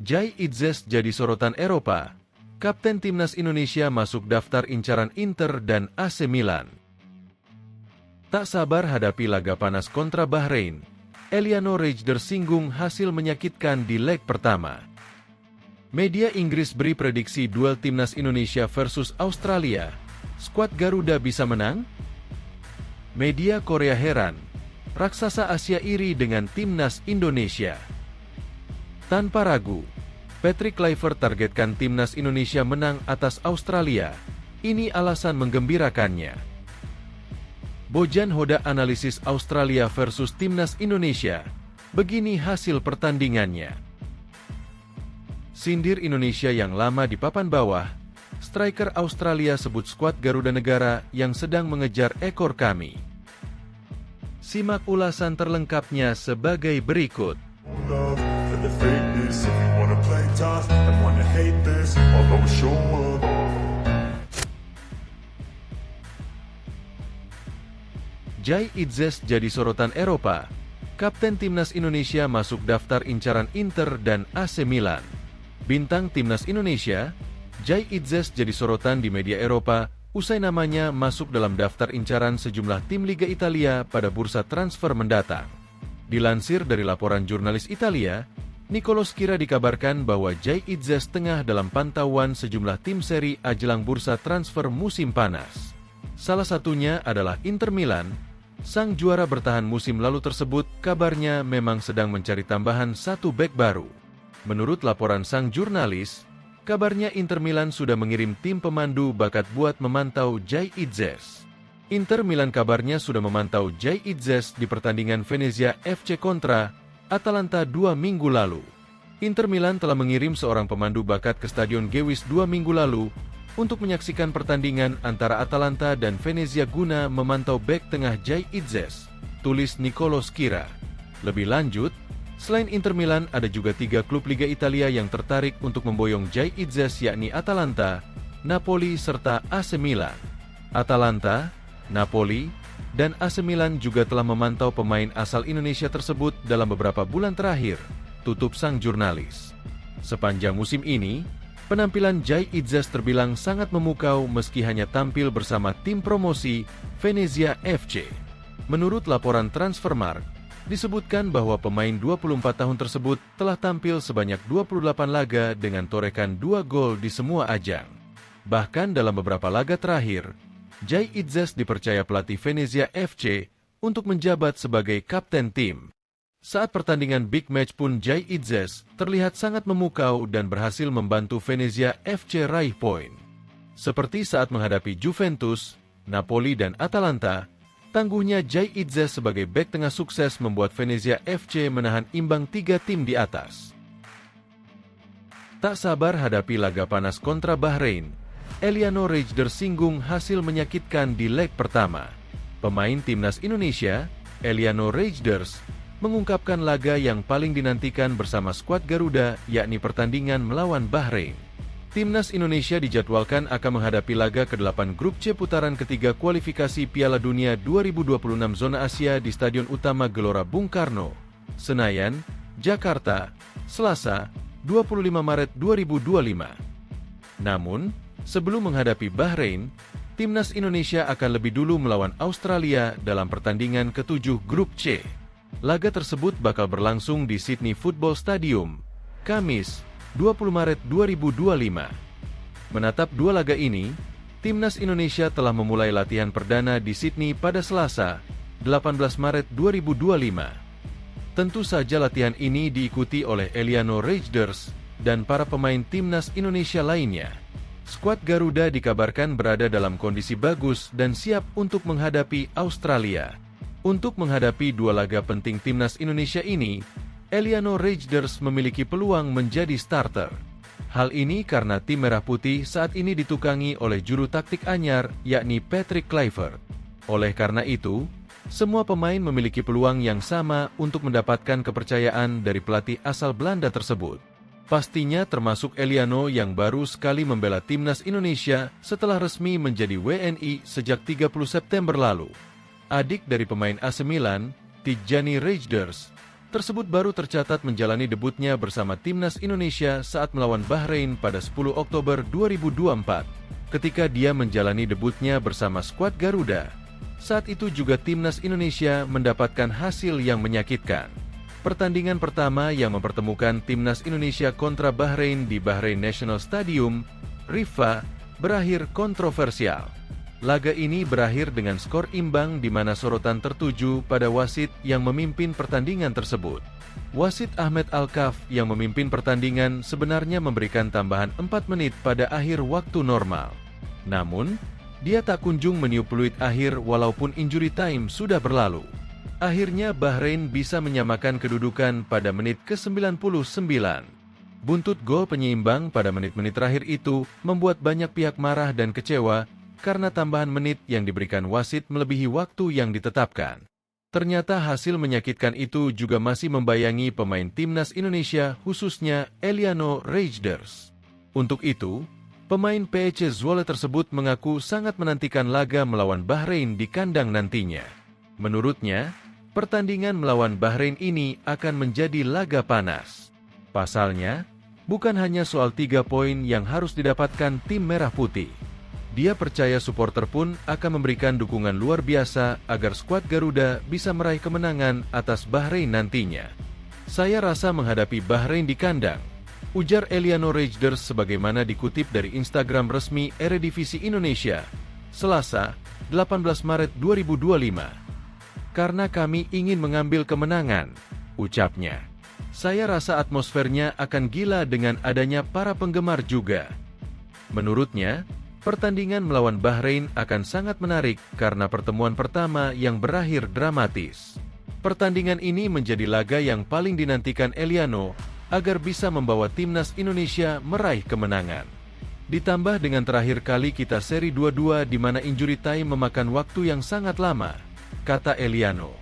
Jai Itzes jadi sorotan Eropa. Kapten Timnas Indonesia masuk daftar incaran Inter dan AC Milan. Tak sabar hadapi laga panas kontra Bahrain, Eliano Reijder singgung hasil menyakitkan di leg pertama. Media Inggris beri prediksi duel Timnas Indonesia versus Australia. Skuad Garuda bisa menang? Media Korea heran, raksasa Asia iri dengan Timnas Indonesia. Tanpa ragu, Patrick Kluivert targetkan Timnas Indonesia menang atas Australia. Ini alasan menggembirakannya. Bojan Hoda analisis Australia versus Timnas Indonesia. Begini hasil pertandingannya. Sindir Indonesia yang lama di papan bawah. Striker Australia sebut skuad Garuda Negara yang sedang mengejar ekor kami. Simak ulasan terlengkapnya sebagai berikut. Jai Itzes jadi sorotan Eropa. Kapten Timnas Indonesia masuk daftar incaran Inter dan AC Milan. Bintang Timnas Indonesia, Jai Itzes jadi sorotan di media Eropa usai namanya masuk dalam daftar incaran sejumlah tim Liga Italia pada bursa transfer mendatang. Dilansir dari laporan jurnalis Italia, Niccolò Schira dikabarkan bahwa Jai Itzes tengah dalam pantauan sejumlah tim Serie A jelang bursa transfer musim panas. Salah satunya adalah Inter Milan. Sang juara bertahan musim lalu tersebut kabarnya memang sedang mencari tambahan satu bek baru. Menurut laporan sang jurnalis, kabarnya Inter Milan sudah mengirim tim pemandu bakat buat memantau Jai Itzes. Inter Milan kabarnya sudah memantau Jai Itzes di pertandingan Venezia FC kontra Atalanta 2 minggu lalu. Inter Milan telah mengirim seorang pemandu bakat ke Stadion Gewiss 2 minggu lalu untuk menyaksikan pertandingan antara Atalanta dan Venezia guna memantau bek tengah Jai Itzes, tulis Niccolò Schira. Lebih lanjut, selain Inter Milan ada juga 3 klub Liga Italia yang tertarik untuk memboyong Jai Itzes, yakni Atalanta, Napoli serta AC Milan. Atalanta, Napoli, dan AC Milan juga telah memantau pemain asal Indonesia tersebut dalam beberapa bulan terakhir, tutup sang jurnalis. Sepanjang musim ini, penampilan Jai Itzes terbilang sangat memukau meski hanya tampil bersama tim promosi Venezia FC. Menurut laporan Transfermarkt, disebutkan bahwa pemain 24 tahun tersebut telah tampil sebanyak 28 laga dengan torekan 2 gol di semua ajang. Bahkan dalam beberapa laga terakhir, Jai Itzes dipercaya pelatih Venezia FC untuk menjabat sebagai kapten tim. Saat pertandingan big match pun Jai Itzes terlihat sangat memukau dan berhasil membantu Venezia FC raih poin. Seperti saat menghadapi Juventus, Napoli dan Atalanta, tangguhnya Jai Itzes sebagai bek tengah sukses membuat Venezia FC menahan imbang 3 tim di atas. Tak sabar hadapi laga panas kontra Bahrain, Eliano Reijder singgung hasil menyakitkan di leg pertama. Pemain Timnas Indonesia, Eliano Reijder, mengungkapkan laga yang paling dinantikan bersama skuad Garuda, yakni pertandingan melawan Bahrain. Timnas Indonesia dijadwalkan akan menghadapi laga ke-8 Grup C putaran ketiga kualifikasi Piala Dunia 2026 zona Asia di Stadion Utama Gelora Bung Karno, Senayan, Jakarta, Selasa, 25 Maret 2025. Namun, sebelum menghadapi Bahrain, Timnas Indonesia akan lebih dulu melawan Australia dalam pertandingan ke-7 Grup C. Laga tersebut bakal berlangsung di Sydney Football Stadium, Kamis, 20 Maret 2025. Menatap dua laga ini, Timnas Indonesia telah memulai latihan perdana di Sydney pada Selasa, 18 Maret 2025. Tentu saja latihan ini diikuti oleh Eliano Reijder dan para pemain Timnas Indonesia lainnya. Skuad Garuda dikabarkan berada dalam kondisi bagus dan siap untuk menghadapi Australia. Untuk menghadapi dua laga penting Timnas Indonesia ini, Eliano Reijder memiliki peluang menjadi starter. Hal ini karena tim Merah Putih saat ini ditukangi oleh juru taktik anyar, yakni Patrick Kluivert. Oleh karena itu, semua pemain memiliki peluang yang sama untuk mendapatkan kepercayaan dari pelatih asal Belanda tersebut. Pastinya termasuk Eliano yang baru sekali membela Timnas Indonesia setelah resmi menjadi WNI sejak 30 September lalu. Adik dari pemain AC Milan, Tijjani Reijder, tersebut baru tercatat menjalani debutnya bersama timnas Indonesia saat melawan Bahrain pada 10 Oktober 2024, ketika dia menjalani debutnya bersama skuad Garuda. Saat itu juga timnas Indonesia mendapatkan hasil yang menyakitkan. Pertandingan pertama yang mempertemukan timnas Indonesia kontra Bahrain di Bahrain National Stadium, Riffa, berakhir kontroversial. Laga ini berakhir dengan skor imbang di mana sorotan tertuju pada wasit yang memimpin pertandingan tersebut. Wasit Ahmed Al-Kaf yang memimpin pertandingan sebenarnya memberikan tambahan 4 menit pada akhir waktu normal. Namun, dia tak kunjung meniup peluit akhir walaupun injury time sudah berlalu. Akhirnya Bahrain bisa menyamakan kedudukan pada menit ke-99. Buntut gol penyeimbang pada menit-menit terakhir itu membuat banyak pihak marah dan kecewa karena tambahan menit yang diberikan wasit melebihi waktu yang ditetapkan. Ternyata hasil menyakitkan itu juga masih membayangi pemain timnas Indonesia, khususnya Eliano Reijnders. Untuk itu, pemain PEC Zwolle tersebut mengaku sangat menantikan laga melawan Bahrain di kandang nantinya. Menurutnya, pertandingan melawan Bahrain ini akan menjadi laga panas. Pasalnya, bukan hanya soal 3 poin yang harus didapatkan tim merah putih. Dia percaya supporter pun akan memberikan dukungan luar biasa agar skuad Garuda bisa meraih kemenangan atas Bahrain nantinya. Saya rasa menghadapi Bahrain di kandang, ujar Eliano Reijnders sebagaimana dikutip dari Instagram resmi Eredivisie Indonesia, Selasa, 18 Maret 2025. Karena kami ingin mengambil kemenangan, ucapnya. Saya rasa atmosfernya akan gila dengan adanya para penggemar juga. Menurutnya, pertandingan melawan Bahrain akan sangat menarik karena pertemuan pertama yang berakhir dramatis. Pertandingan ini menjadi laga yang paling dinantikan Eliano agar bisa membawa timnas Indonesia meraih kemenangan. Ditambah dengan terakhir kali kita seri 2-2 di mana injury time memakan waktu yang sangat lama, kata Eliano.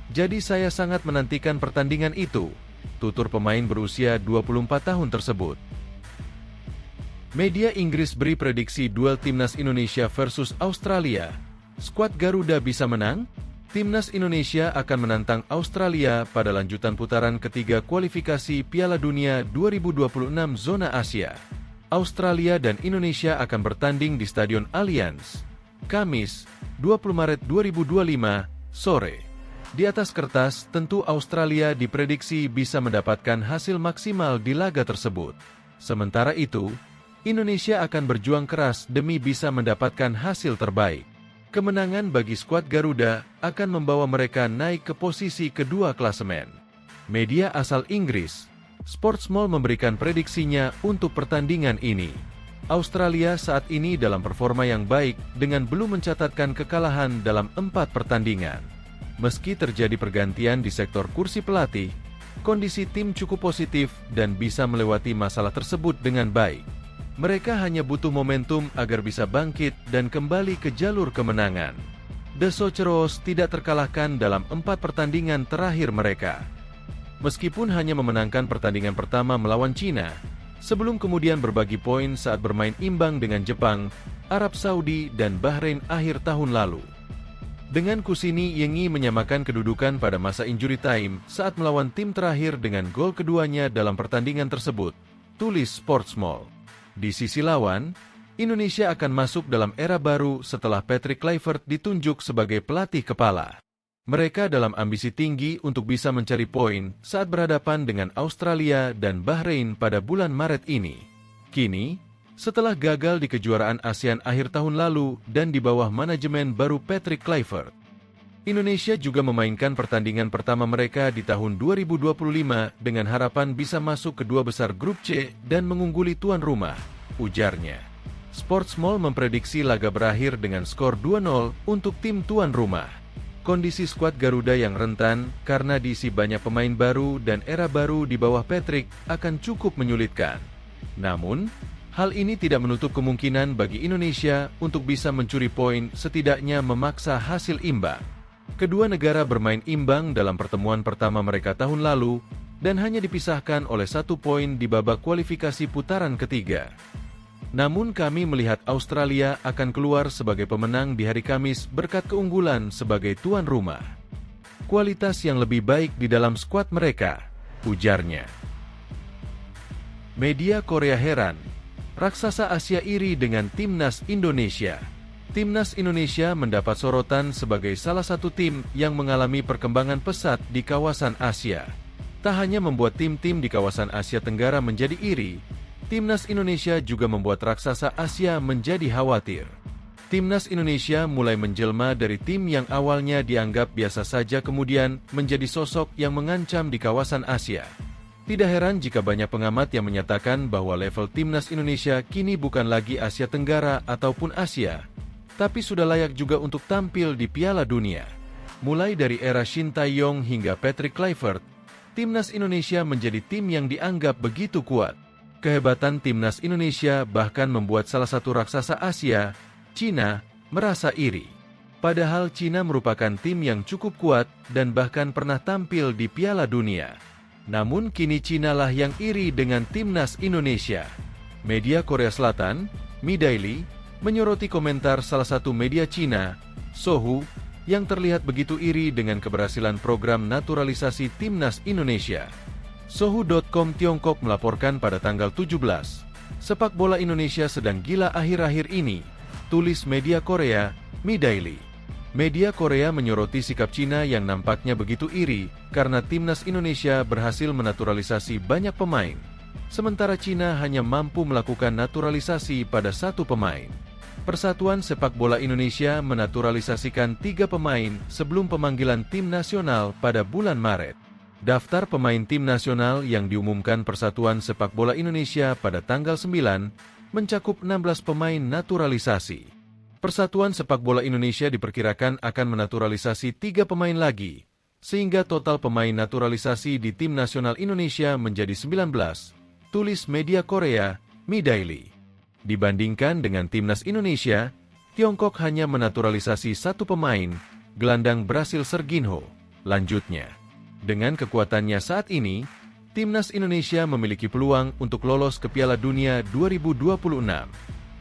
Jadi saya sangat menantikan pertandingan itu, tutur pemain berusia 24 tahun tersebut. Media Inggris beri prediksi duel timnas Indonesia versus Australia. Skuad Garuda bisa menang? Timnas Indonesia akan menantang Australia pada lanjutan putaran ketiga kualifikasi Piala Dunia 2026 zona Asia. Australia dan Indonesia akan bertanding di Stadion Allianz, Kamis, 20 Maret 2025, sore. Di atas kertas, tentu Australia diprediksi bisa mendapatkan hasil maksimal di laga tersebut. Sementara itu, Indonesia akan berjuang keras demi bisa mendapatkan hasil terbaik. Kemenangan bagi skuad Garuda akan membawa mereka naik ke posisi kedua klasemen. Media asal Inggris, Sportsmall memberikan prediksinya untuk pertandingan ini. Australia saat ini dalam performa yang baik dengan belum mencatatkan kekalahan dalam 4 pertandingan. Meski terjadi pergantian di sektor kursi pelatih, kondisi tim cukup positif dan bisa melewati masalah tersebut dengan baik. Mereka hanya butuh momentum agar bisa bangkit dan kembali ke jalur kemenangan. The Socceroos tidak terkalahkan dalam 4 pertandingan terakhir mereka. Meskipun hanya memenangkan pertandingan pertama melawan Cina, sebelum kemudian berbagi poin saat bermain imbang dengan Jepang, Arab Saudi, dan Bahrain akhir tahun lalu. Dengan Kusini Yengi menyamakan kedudukan pada masa injury time saat melawan tim terakhir dengan gol keduanya dalam pertandingan tersebut, tulis Sportsmall. Di sisi lawan, Indonesia akan masuk dalam era baru setelah Patrick Kluivert ditunjuk sebagai pelatih kepala. Mereka dalam ambisi tinggi untuk bisa mencari poin saat berhadapan dengan Australia dan Bahrain pada bulan Maret ini. Kini, setelah gagal di kejuaraan ASEAN akhir tahun lalu dan di bawah manajemen baru Patrick Kluivert, Indonesia juga memainkan pertandingan pertama mereka di tahun 2025 dengan harapan bisa masuk ke 2 besar grup C dan mengungguli tuan rumah, ujarnya. Sportsmall memprediksi laga berakhir dengan skor 2-0 untuk tim tuan rumah. Kondisi skuad Garuda yang rentan karena diisi banyak pemain baru dan era baru di bawah Patrick akan cukup menyulitkan. Namun, hal ini tidak menutup kemungkinan bagi Indonesia untuk bisa mencuri poin setidaknya memaksa hasil imbang. Kedua negara bermain imbang dalam pertemuan pertama mereka tahun lalu dan hanya dipisahkan oleh 1 poin di babak kualifikasi putaran ketiga. Namun kami melihat Australia akan keluar sebagai pemenang di hari Kamis berkat keunggulan sebagai tuan rumah. kualitas yang lebih baik di dalam skuad mereka, ujarnya. Media Korea heran, raksasa Asia iri dengan timnas Indonesia. Timnas Indonesia mendapat sorotan sebagai salah satu tim yang mengalami perkembangan pesat di kawasan Asia. Tak hanya membuat tim-tim di kawasan Asia Tenggara menjadi iri, timnas Indonesia juga membuat raksasa Asia menjadi khawatir. Timnas Indonesia mulai menjelma dari tim yang awalnya dianggap biasa saja kemudian menjadi sosok yang mengancam di kawasan Asia. Tidak heran jika banyak pengamat yang menyatakan bahwa level timnas Indonesia kini bukan lagi Asia Tenggara ataupun Asia, tapi sudah layak juga untuk tampil di Piala Dunia. Mulai dari era Shin Tae-yong hingga Patrick Kluivert, timnas Indonesia menjadi tim yang dianggap begitu kuat. Kehebatan timnas Indonesia bahkan membuat salah satu raksasa Asia, Cina, merasa iri. Padahal Cina merupakan tim yang cukup kuat dan bahkan pernah tampil di Piala Dunia. Namun kini Cina lah yang iri dengan timnas Indonesia. Media Korea Selatan, Mi Daily, menyoroti komentar salah satu media Cina, Sohu, yang terlihat begitu iri dengan keberhasilan program naturalisasi timnas Indonesia. Sohu.com Tiongkok melaporkan pada tanggal 17, sepak bola Indonesia sedang gila akhir-akhir ini, tulis media Korea, Mi Daily. Media Korea menyoroti sikap Cina yang nampaknya begitu iri karena timnas Indonesia berhasil menaturalisasi banyak pemain, sementara Cina hanya mampu melakukan naturalisasi pada satu pemain. Persatuan Sepak Bola Indonesia menaturalisasikan 3 pemain sebelum pemanggilan tim nasional pada bulan Maret. Daftar pemain tim nasional yang diumumkan Persatuan Sepak Bola Indonesia pada tanggal 9 mencakup 16 pemain naturalisasi. Persatuan Sepak Bola Indonesia diperkirakan akan menaturalisasi 3 pemain lagi, sehingga total pemain naturalisasi di tim nasional Indonesia menjadi 19, tulis media Korea, Mi Daily. Dibandingkan dengan timnas Indonesia, Tiongkok hanya menaturalisasi 1 pemain, gelandang Brasil Serginho. Lanjutnya, dengan kekuatannya saat ini, timnas Indonesia memiliki peluang untuk lolos ke Piala Dunia 2026.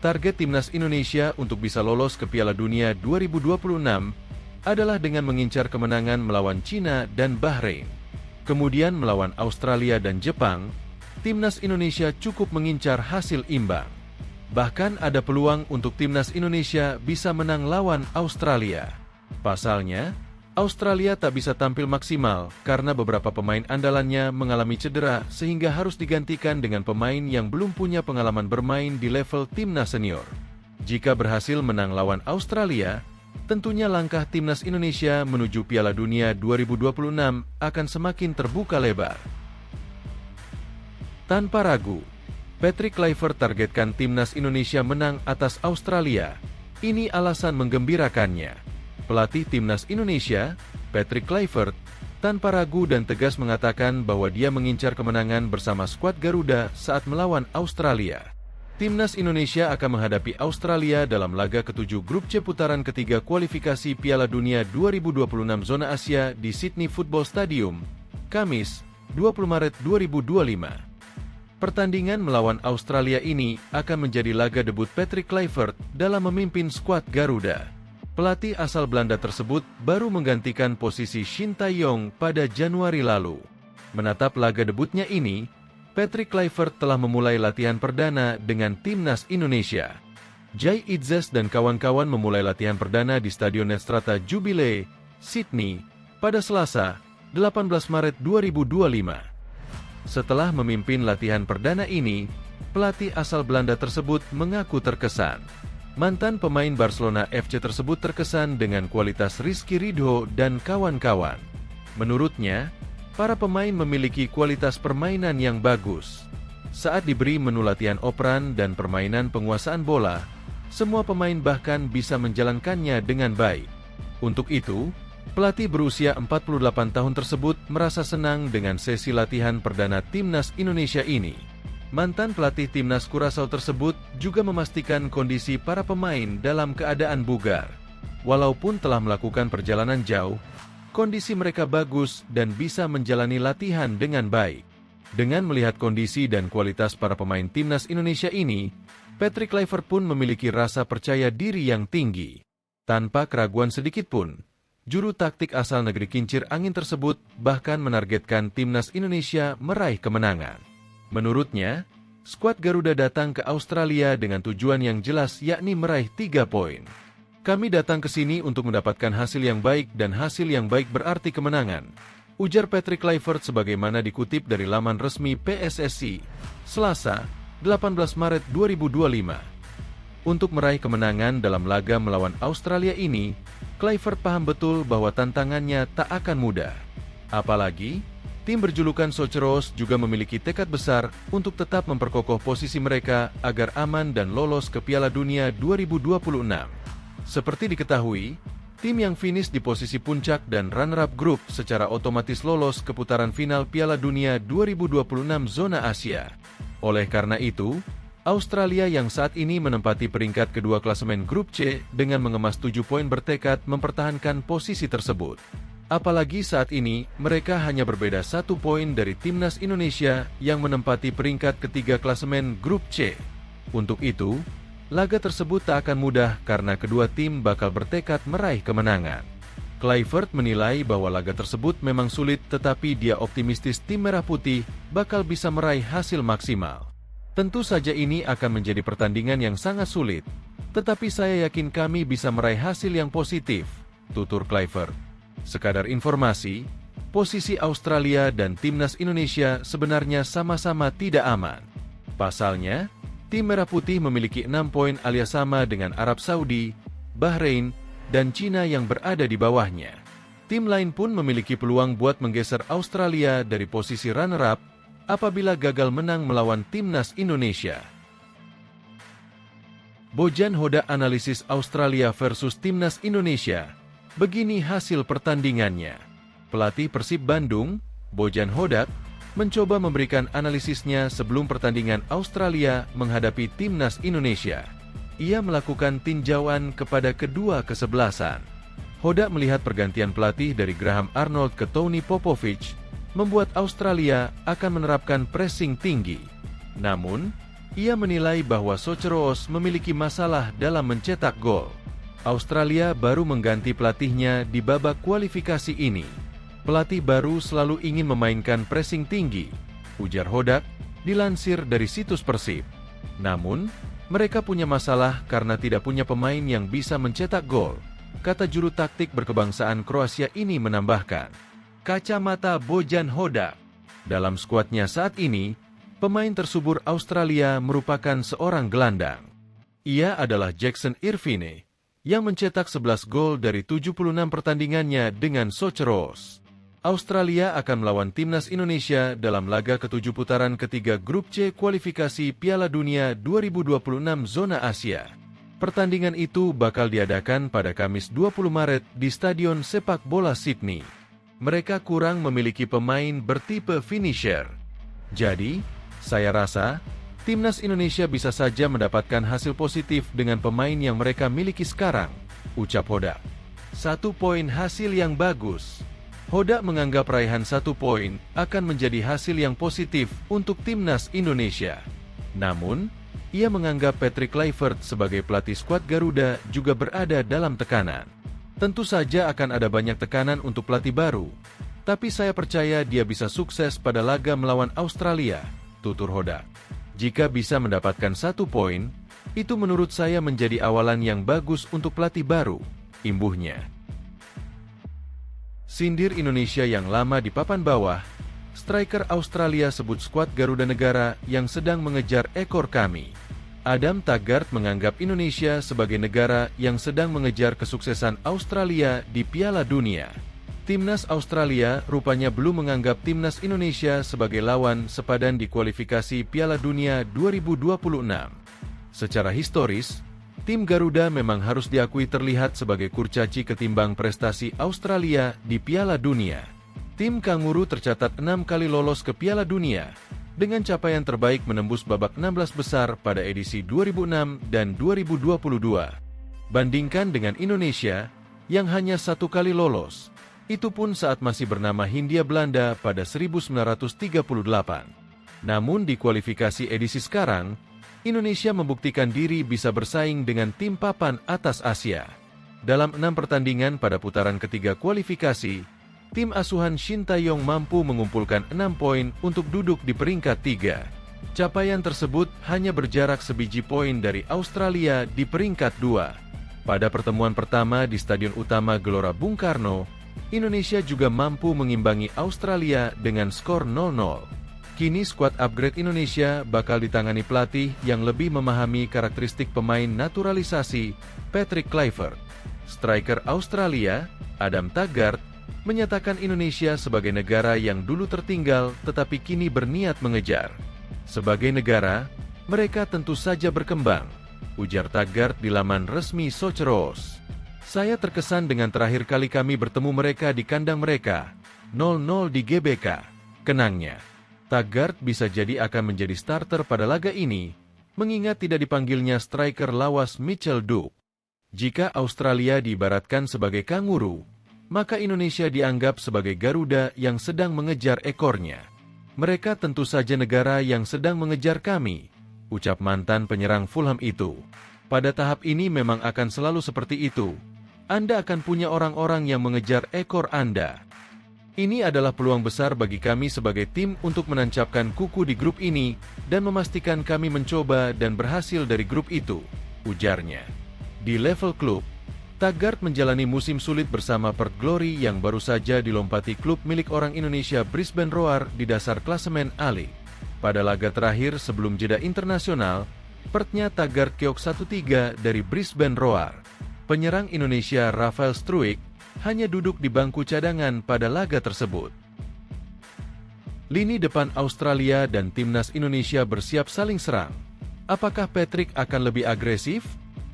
Target timnas Indonesia untuk bisa lolos ke Piala Dunia 2026 adalah dengan mengincar kemenangan melawan Cina dan Bahrain. Kemudian melawan Australia dan Jepang, timnas Indonesia cukup mengincar hasil imbang. Bahkan ada peluang untuk timnas Indonesia bisa menang lawan Australia. Pasalnya, Australia tak bisa tampil maksimal karena beberapa pemain andalannya mengalami cedera sehingga harus digantikan dengan pemain yang belum punya pengalaman bermain di level timnas senior. Jika berhasil menang lawan Australia, tentunya langkah timnas Indonesia menuju Piala Dunia 2026 akan semakin terbuka lebar. Tanpa ragu, Patrick Kluivert targetkan timnas Indonesia menang atas Australia. Ini alasan menggembirakannya. Pelatih timnas Indonesia, Patrick Kluivert, tanpa ragu dan tegas mengatakan bahwa dia mengincar kemenangan bersama skuad Garuda saat melawan Australia. Timnas Indonesia akan menghadapi Australia dalam laga ke-7 grup C putaran ketiga kualifikasi Piala Dunia 2026 zona Asia di Sydney Football Stadium, Kamis, 20 Maret 2025. Pertandingan melawan Australia ini akan menjadi laga debut Patrick Kluivert dalam memimpin skuad Garuda. Pelatih asal Belanda tersebut baru menggantikan posisi Shin Tae-yong pada Januari lalu. Menatap laga debutnya ini, Patrick Kluivert telah memulai latihan perdana dengan timnas Indonesia. Jai Itzes dan kawan-kawan memulai latihan perdana di Stadion Netstrata Jubilee, Sydney, pada Selasa, 18 Maret 2025. Setelah memimpin latihan perdana ini, pelatih asal Belanda tersebut mengaku terkesan. Mantan pemain Barcelona FC tersebut terkesan dengan kualitas Rizky Ridho dan kawan-kawan. Menurutnya, para pemain memiliki kualitas permainan yang bagus. Saat diberi menu latihan operan dan permainan penguasaan bola, semua pemain bahkan bisa menjalankannya dengan baik. Untuk itu, pelatih berusia 48 tahun tersebut merasa senang dengan sesi latihan perdana timnas Indonesia ini. Mantan pelatih timnas Curaçao tersebut juga memastikan kondisi para pemain dalam keadaan bugar. Walaupun telah melakukan perjalanan jauh, kondisi mereka bagus dan bisa menjalani latihan dengan baik. Dengan melihat kondisi dan kualitas para pemain timnas Indonesia ini, Patrick Kluivert pun memiliki rasa percaya diri yang tinggi. Tanpa keraguan sedikitpun, juru taktik asal negeri kincir angin tersebut bahkan menargetkan timnas Indonesia meraih kemenangan. Menurutnya, skuad Garuda datang ke Australia dengan tujuan yang jelas yakni meraih 3 poin. Kami datang ke sini untuk mendapatkan hasil yang baik dan hasil yang baik berarti kemenangan, ujar Patrick Kluivert sebagaimana dikutip dari laman resmi PSSI, Selasa, 18 Maret 2025. Untuk meraih kemenangan dalam laga melawan Australia ini, Kluivert paham betul bahwa tantangannya tak akan mudah. Apalagi, tim berjulukan Soceros juga memiliki tekad besar untuk tetap memperkokoh posisi mereka agar aman dan lolos ke Piala Dunia 2026. Seperti diketahui, tim yang finish di posisi puncak dan runner-up grup secara otomatis lolos ke putaran final Piala Dunia 2026 zona Asia. Oleh karena itu, Australia yang saat ini menempati peringkat kedua klasemen grup C dengan mengemas 7 poin bertekad mempertahankan posisi tersebut. Apalagi saat ini, mereka hanya berbeda 1 poin dari timnas Indonesia yang menempati peringkat ketiga klasemen grup C. Untuk itu, laga tersebut tak akan mudah karena kedua tim bakal bertekad meraih kemenangan. Kluivert menilai bahwa laga tersebut memang sulit tetapi dia optimistis tim Merah Putih bakal bisa meraih hasil maksimal. Tentu saja ini akan menjadi pertandingan yang sangat sulit, tetapi saya yakin kami bisa meraih hasil yang positif, tutur Kluivert. Sekadar informasi, posisi Australia dan timnas Indonesia sebenarnya sama-sama tidak aman. Pasalnya, tim Merah Putih memiliki 6 poin alias sama dengan Arab Saudi, Bahrain, dan Cina yang berada di bawahnya. Tim lain pun memiliki peluang buat menggeser Australia dari posisi runner-up apabila gagal menang melawan timnas Indonesia. Bojan Hodak analisis Australia versus timnas Indonesia. Begini hasil pertandingannya. Pelatih Persib Bandung, Bojan Hodak, mencoba memberikan analisisnya sebelum pertandingan Australia menghadapi timnas Indonesia. Ia melakukan tinjauan kepada kedua kesebelasan. Hodak melihat pergantian pelatih dari Graham Arnold ke Tony Popovich membuat Australia akan menerapkan pressing tinggi. Namun, ia menilai bahwa Soceros memiliki masalah dalam mencetak gol. Australia baru mengganti pelatihnya di babak kualifikasi ini. Pelatih baru selalu ingin memainkan pressing tinggi, ujar Hodak, dilansir dari situs Persib. Namun, mereka punya masalah karena tidak punya pemain yang bisa mencetak gol, kata juru taktik berkebangsaan Kroasia ini menambahkan. Kacamata Bojan Hodak. Dalam skuadnya saat ini, pemain tersubur Australia merupakan seorang gelandang. Ia adalah Jackson Irvine, yang mencetak 11 gol dari 76 pertandingannya dengan Soceros. Australia akan melawan timnas Indonesia dalam laga ke-7 putaran ketiga grup C kualifikasi Piala Dunia 2026 zona Asia. Pertandingan itu bakal diadakan pada Kamis 20 Maret di Stadion Sepak Bola Sydney. Mereka kurang memiliki pemain bertipe finisher. Jadi, saya rasa, timnas Indonesia bisa saja mendapatkan hasil positif dengan pemain yang mereka miliki sekarang, ucap Hodak. 1 poin hasil yang bagus. Hodak menganggap raihan 1 poin akan menjadi hasil yang positif untuk timnas Indonesia. Namun, ia menganggap Patrick Kluivert sebagai pelatih skuad Garuda juga berada dalam tekanan. Tentu saja akan ada banyak tekanan untuk pelatih baru, tapi saya percaya dia bisa sukses pada laga melawan Australia, tutur Hodak. Jika bisa mendapatkan 1 poin, itu menurut saya menjadi awalan yang bagus untuk pelatih baru, imbuhnya. Sindir Indonesia yang lama di papan bawah, striker Australia sebut skuad Garuda Negara yang sedang mengejar ekor kami. Adam Taggart menganggap Indonesia sebagai negara yang sedang mengejar kesuksesan Australia di Piala Dunia. Timnas Australia rupanya belum menganggap timnas Indonesia sebagai lawan sepadan di kualifikasi Piala Dunia 2026. Secara historis, tim Garuda memang harus diakui terlihat sebagai kurcaci ketimbang prestasi Australia di Piala Dunia. Tim Kanguru tercatat 6 kali lolos ke Piala Dunia, dengan capaian terbaik menembus babak 16 besar pada edisi 2006 dan 2022. Bandingkan dengan Indonesia, yang hanya 1 kali lolos, itu pun saat masih bernama Hindia Belanda pada 1938. Namun di kualifikasi edisi sekarang, Indonesia membuktikan diri bisa bersaing dengan tim papan atas Asia. Dalam 6 pertandingan pada putaran ketiga kualifikasi, tim asuhan Shin Tae-yong mampu mengumpulkan 6 poin untuk duduk di peringkat 3. Capaian tersebut hanya berjarak sebiji poin dari Australia di peringkat 2. Pada pertemuan pertama di Stadion Utama Gelora Bung Karno, Indonesia juga mampu mengimbangi Australia dengan skor 0-0. Kini skuad upgrade Indonesia bakal ditangani pelatih yang lebih memahami karakteristik pemain naturalisasi, Patrick Kluivert. Striker Australia, Adam Taggart, menyatakan Indonesia sebagai negara yang dulu tertinggal tetapi kini berniat mengejar. Sebagai negara, mereka tentu saja berkembang, ujar Taggart di laman resmi Socheros. Saya terkesan dengan terakhir kali kami bertemu mereka di kandang mereka, 0-0 di GBK, kenangnya. Taggart bisa jadi akan menjadi starter pada laga ini, mengingat tidak dipanggilnya striker lawas Mitchell Duke. Jika Australia diibaratkan sebagai kanguru, maka Indonesia dianggap sebagai Garuda yang sedang mengejar ekornya. Mereka tentu saja negara yang sedang mengejar kami, ucap mantan penyerang Fulham itu. Pada tahap ini memang akan selalu seperti itu. Anda akan punya orang-orang yang mengejar ekor Anda. Ini adalah peluang besar bagi kami sebagai tim untuk menancapkan kuku di grup ini dan memastikan kami mencoba dan berhasil dari grup itu, ujarnya. Di level klub, Taggart menjalani musim sulit bersama Perth Glory yang baru saja dilompati klub milik orang Indonesia Brisbane Roar di dasar klasemen A-League. Pada laga terakhir sebelum jeda internasional, Perthnya Taggart keok 1-3 dari Brisbane Roar. Penyerang Indonesia Rafael Struijk hanya duduk di bangku cadangan pada laga tersebut. Lini depan Australia dan timnas Indonesia bersiap saling serang. Apakah Patrick akan lebih agresif?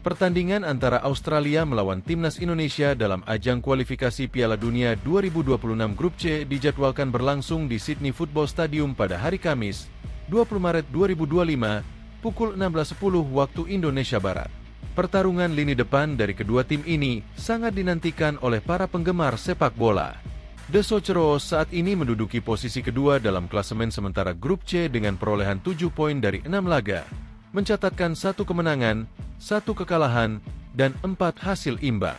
Pertandingan antara Australia melawan timnas Indonesia dalam ajang kualifikasi Piala Dunia 2026 Grup C dijadwalkan berlangsung di Sydney Football Stadium pada hari Kamis, 20 Maret 2025, pukul 16.10 waktu Indonesia Barat. Pertarungan lini depan dari kedua tim ini sangat dinantikan oleh para penggemar sepak bola. The Socheros saat ini menduduki posisi kedua dalam klasemen sementara Grup C dengan perolehan 7 poin dari 6 laga, mencatatkan 1 kemenangan, 1 kekalahan, dan 4 hasil imbang.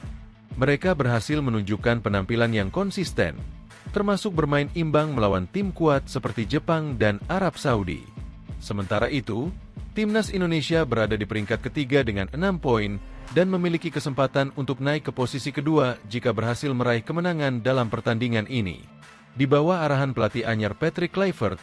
Mereka berhasil menunjukkan penampilan yang konsisten, termasuk bermain imbang melawan tim kuat seperti Jepang dan Arab Saudi. Sementara itu, timnas Indonesia berada di peringkat ketiga dengan 6 poin dan memiliki kesempatan untuk naik ke posisi kedua jika berhasil meraih kemenangan dalam pertandingan ini. Di bawah arahan pelatih anyar Patrick Kluivert,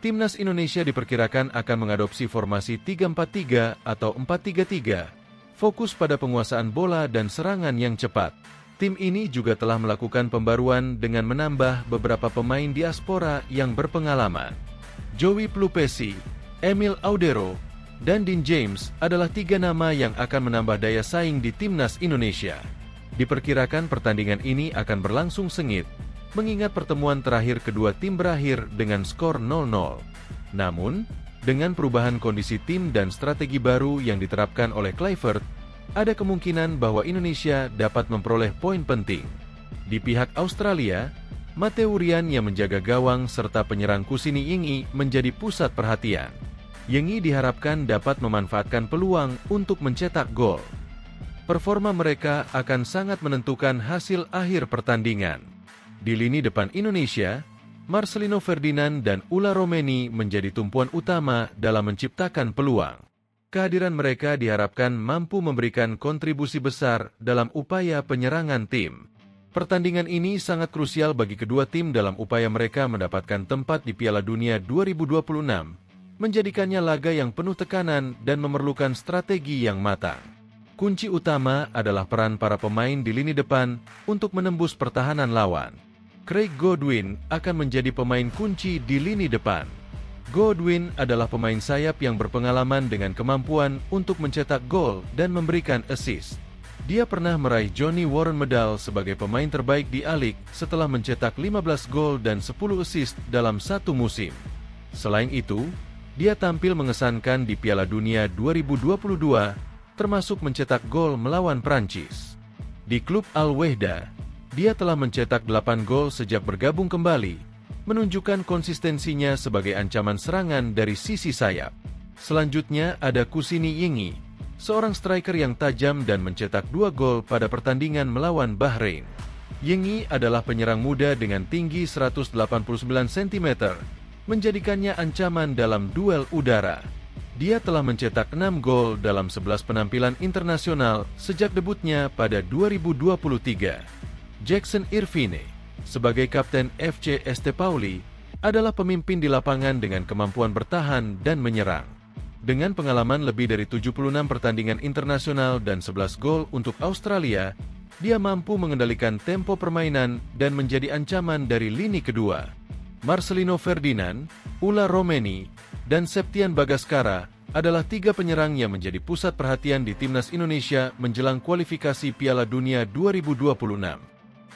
timnas Indonesia diperkirakan akan mengadopsi formasi 3-4-3 atau 4-3-3, fokus pada penguasaan bola dan serangan yang cepat. Tim ini juga telah melakukan pembaruan dengan menambah beberapa pemain diaspora yang berpengalaman. Joey Plupesi, Emil Audero, dan Dean James adalah 3 nama yang akan menambah daya saing di timnas Indonesia. Diperkirakan pertandingan ini akan berlangsung sengit, mengingat pertemuan terakhir kedua tim berakhir dengan skor 0-0. Namun, dengan perubahan kondisi tim dan strategi baru yang diterapkan oleh Kluivert, ada kemungkinan bahwa Indonesia dapat memperoleh poin penting. Di pihak Australia, Mateu Ryan yang menjaga gawang serta penyerang Kusini Yingyi menjadi pusat perhatian. Yingyi diharapkan dapat memanfaatkan peluang untuk mencetak gol. Performa mereka akan sangat menentukan hasil akhir pertandingan. Di lini depan Indonesia, Marcelino Ferdinand dan Ula Romeni menjadi tumpuan utama dalam menciptakan peluang. Kehadiran mereka diharapkan mampu memberikan kontribusi besar dalam upaya penyerangan tim. Pertandingan ini sangat krusial bagi kedua tim dalam upaya mereka mendapatkan tempat di Piala Dunia 2026. Menjadikannya laga yang penuh tekanan dan memerlukan strategi yang matang. Kunci utama adalah peran para pemain di lini depan untuk menembus pertahanan lawan. Craig Godwin akan menjadi pemain kunci di lini depan. Godwin adalah pemain sayap yang berpengalaman dengan kemampuan untuk mencetak gol dan memberikan assist. Dia pernah meraih Johnny Warren Medal sebagai pemain terbaik di A-League setelah mencetak 15 gol dan 10 assist dalam satu musim. Selain itu, dia tampil mengesankan di Piala Dunia 2022, termasuk mencetak gol melawan Prancis. Di klub Al-Wehda, dia telah mencetak 8 gol sejak bergabung kembali, menunjukkan konsistensinya sebagai ancaman serangan dari sisi sayap. Selanjutnya ada Kusini Yingyi, seorang striker yang tajam dan mencetak 2 gol pada pertandingan melawan Bahrain. Yengi adalah penyerang muda dengan tinggi 189 cm, menjadikannya ancaman dalam duel udara. Dia telah mencetak 6 gol dalam 11 penampilan internasional sejak debutnya pada 2023. Jackson Irvine, sebagai kapten FC Este Pauli, adalah pemimpin di lapangan dengan kemampuan bertahan dan menyerang. Dengan pengalaman lebih dari 76 pertandingan internasional dan 11 gol untuk Australia, dia mampu mengendalikan tempo permainan dan menjadi ancaman dari lini kedua. Marcelino Ferdinand, Ula Romeni, dan Septian Bagaskara adalah 3 penyerang yang menjadi pusat perhatian di timnas Indonesia menjelang kualifikasi Piala Dunia 2026.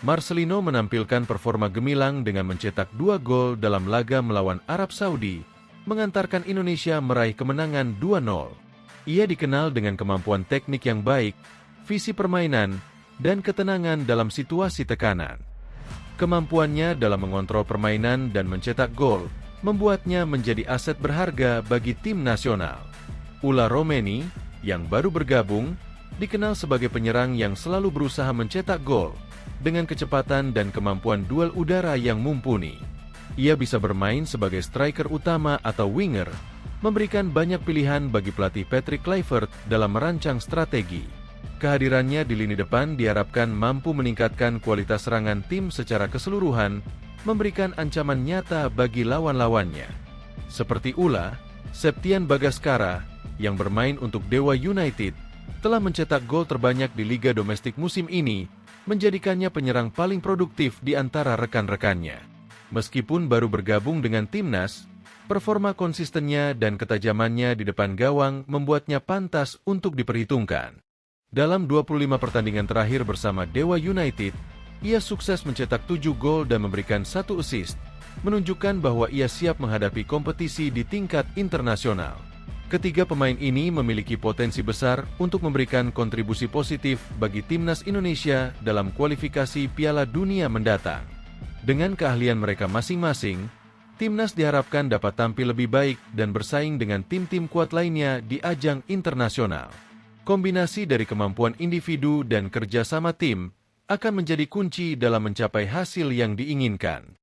Marcelino menampilkan performa gemilang dengan mencetak 2 gol dalam laga melawan Arab Saudi, mengantarkan Indonesia meraih kemenangan 2-0. Ia dikenal dengan kemampuan teknik yang baik, visi permainan, dan ketenangan dalam situasi tekanan. Kemampuannya dalam mengontrol permainan dan mencetak gol membuatnya menjadi aset berharga bagi tim nasional. Ula Romeni, yang baru bergabung, dikenal sebagai penyerang yang selalu berusaha mencetak gol dengan kecepatan dan kemampuan duel udara yang mumpuni. Ia bisa bermain sebagai striker utama atau winger, memberikan banyak pilihan bagi pelatih Patrick Kluivert dalam merancang strategi. Kehadirannya di lini depan diharapkan mampu meningkatkan kualitas serangan tim secara keseluruhan, memberikan ancaman nyata bagi lawan-lawannya. Seperti Ula, Septian Bagaskara, yang bermain untuk Dewa United, telah mencetak gol terbanyak di liga domestik musim ini, menjadikannya penyerang paling produktif di antara rekan-rekannya. Meskipun baru bergabung dengan timnas, performa konsistennya dan ketajamannya di depan gawang membuatnya pantas untuk diperhitungkan. Dalam 25 pertandingan terakhir bersama Dewa United, ia sukses mencetak 7 gol dan memberikan 1 assist, menunjukkan bahwa ia siap menghadapi kompetisi di tingkat internasional. Ketiga pemain ini memiliki potensi besar untuk memberikan kontribusi positif bagi timnas Indonesia dalam kualifikasi Piala Dunia mendatang. Dengan keahlian mereka masing-masing, timnas diharapkan dapat tampil lebih baik dan bersaing dengan tim-tim kuat lainnya di ajang internasional. Kombinasi dari kemampuan individu dan kerjasama tim akan menjadi kunci dalam mencapai hasil yang diinginkan.